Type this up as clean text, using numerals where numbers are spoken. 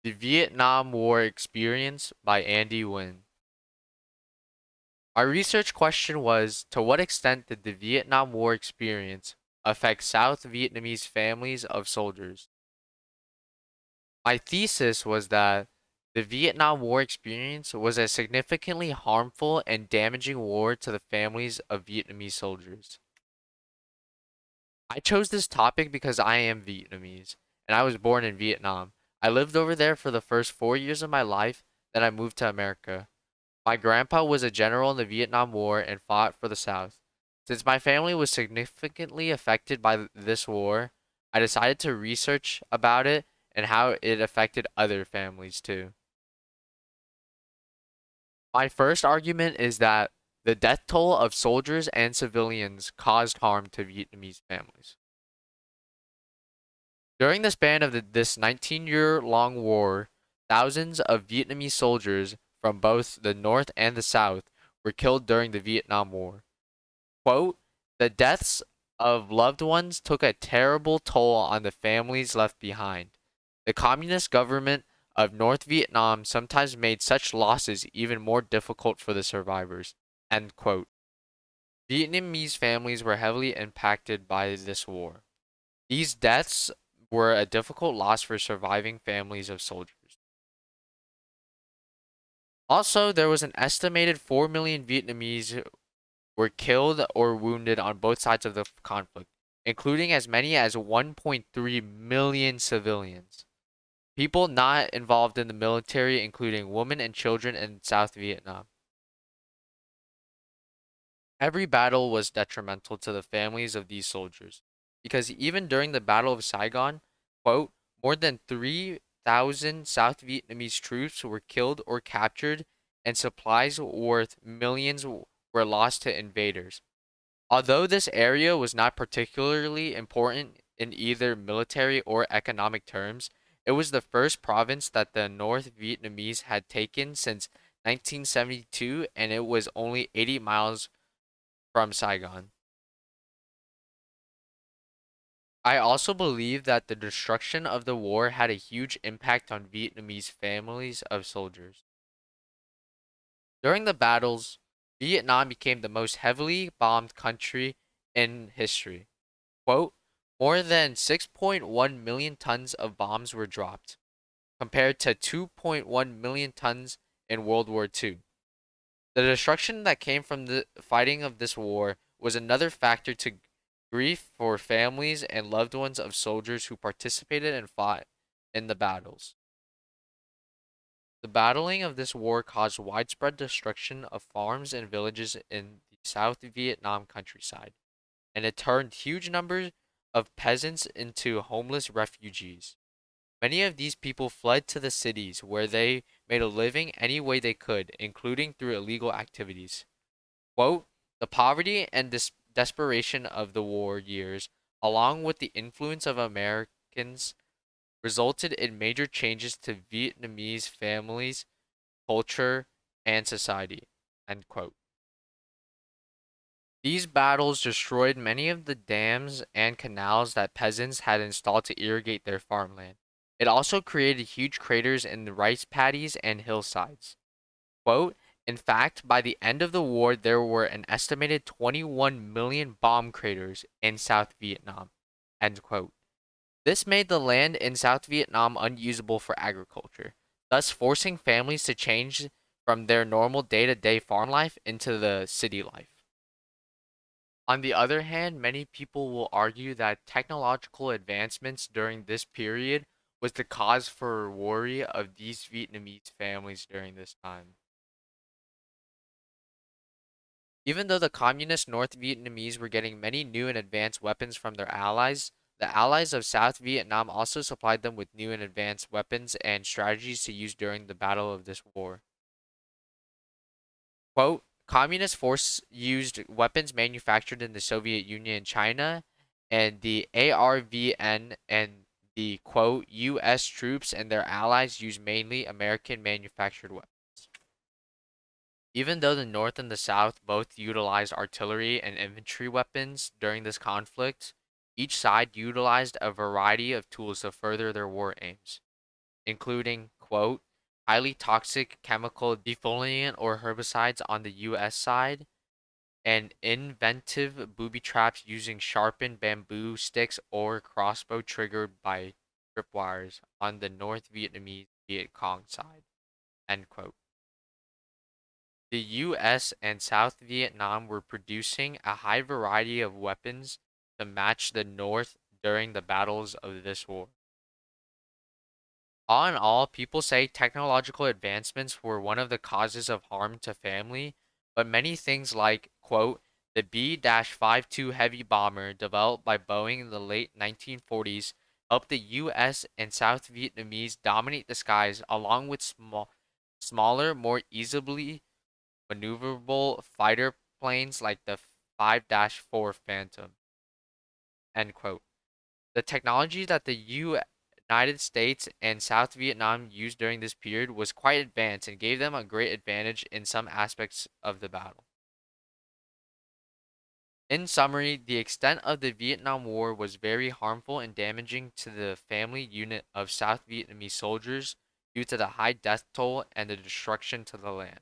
The Vietnam War Experience by Andy Wynn. My research question was, to what extent did the Vietnam War experience affect South Vietnamese families of soldiers? My thesis was that the Vietnam War experience was a significantly harmful and damaging war to the families of Vietnamese soldiers. I chose this topic because I am Vietnamese, and I was born in Vietnam. I lived over there for the first 4 years of my life, then I moved to America. My grandpa was a general in the Vietnam War and fought for the South. Since my family was significantly affected by this war, I decided to research about it and how it affected other families too. My first argument is that the death toll of soldiers and civilians caused harm to Vietnamese families. During the span of this 19-year-long war, thousands of Vietnamese soldiers from both the North and the South were killed during the Vietnam War. Quote, the deaths of loved ones took a terrible toll on the families left behind. The communist government of North Vietnam sometimes made such losses even more difficult for the survivors. End quote. Vietnamese families were heavily impacted by this war. These deaths were a difficult loss for surviving families of soldiers. Also, there was an estimated 4 million Vietnamese were killed or wounded on both sides of the conflict, including as many as 1.3 million civilians. People not involved in the military, including women and children in South Vietnam. Every battle was detrimental to the families of these soldiers, because even during the Battle of Saigon, quote, more than 3,000 South Vietnamese troops were killed or captured, and supplies worth millions were lost to invaders. Although this area was not particularly important in either military or economic terms, it was the first province that the North Vietnamese had taken since 1972, and it was only 80 miles from Saigon. I also believe that the destruction of the war had a huge impact on Vietnamese families of soldiers. During the battles, Vietnam became the most heavily bombed country in history. Quote, more than 6.1 million tons of bombs were dropped, compared to 2.1 million tons in World War II. The destruction that came from the fighting of this war was another factor to grief for families and loved ones of soldiers who participated and fought in the battles. The battling of this war caused widespread destruction of farms and villages in the South Vietnam countryside, and it turned huge numbers of peasants into homeless refugees. Many of these people fled to the cities where they made a living any way they could, including through illegal activities. Quote, the poverty and desperation of the war years, along with the influence of Americans, resulted in major changes to Vietnamese families, culture, and society. End quote. These battles destroyed many of the dams and canals that peasants had installed to irrigate their farmland. It also created huge craters in the rice paddies and hillsides. Quote, in fact, by the end of the war, there were an estimated 21 million bomb craters in South Vietnam. End quote. This made the land in South Vietnam unusable for agriculture, thus forcing families to change from their normal day to day farm life into the city life. On the other hand, many people will argue that technological advancements during this period was the cause for worry of these Vietnamese families during this time. Even though the communist North Vietnamese were getting many new and advanced weapons from their allies, the allies of South Vietnam also supplied them with new and advanced weapons and strategies to use during the battle of this war. Quote, communist force used weapons manufactured in the Soviet Union and China, and the ARVN and the quote US troops and their allies used mainly American manufactured weapons. Even though the North and the South both utilized artillery and infantry weapons during this conflict, each side utilized a variety of tools to further their war aims. including, quote, highly toxic chemical defoliant or herbicides on the US side, and inventive booby traps using sharpened bamboo sticks or crossbow triggered by tripwires on the North Vietnamese Viet Cong side, end quote. The US and South Vietnam were producing a high variety of weapons to match the North during the battles of this war. All in all, people say technological advancements were one of the causes of harm to family, but many things like, quote, the B-52 heavy bomber developed by Boeing in the late 1940s helped the US and South Vietnamese dominate the skies along with smaller, more easily maneuverable fighter planes like the 5-4 Phantom, end quote. The technology that the United States and South Vietnam used during this period was quite advanced and gave them a great advantage in some aspects of the battle. In summary, the extent of the Vietnam War was very harmful and damaging to the family unit of South Vietnamese soldiers due to the high death toll and the destruction to the land.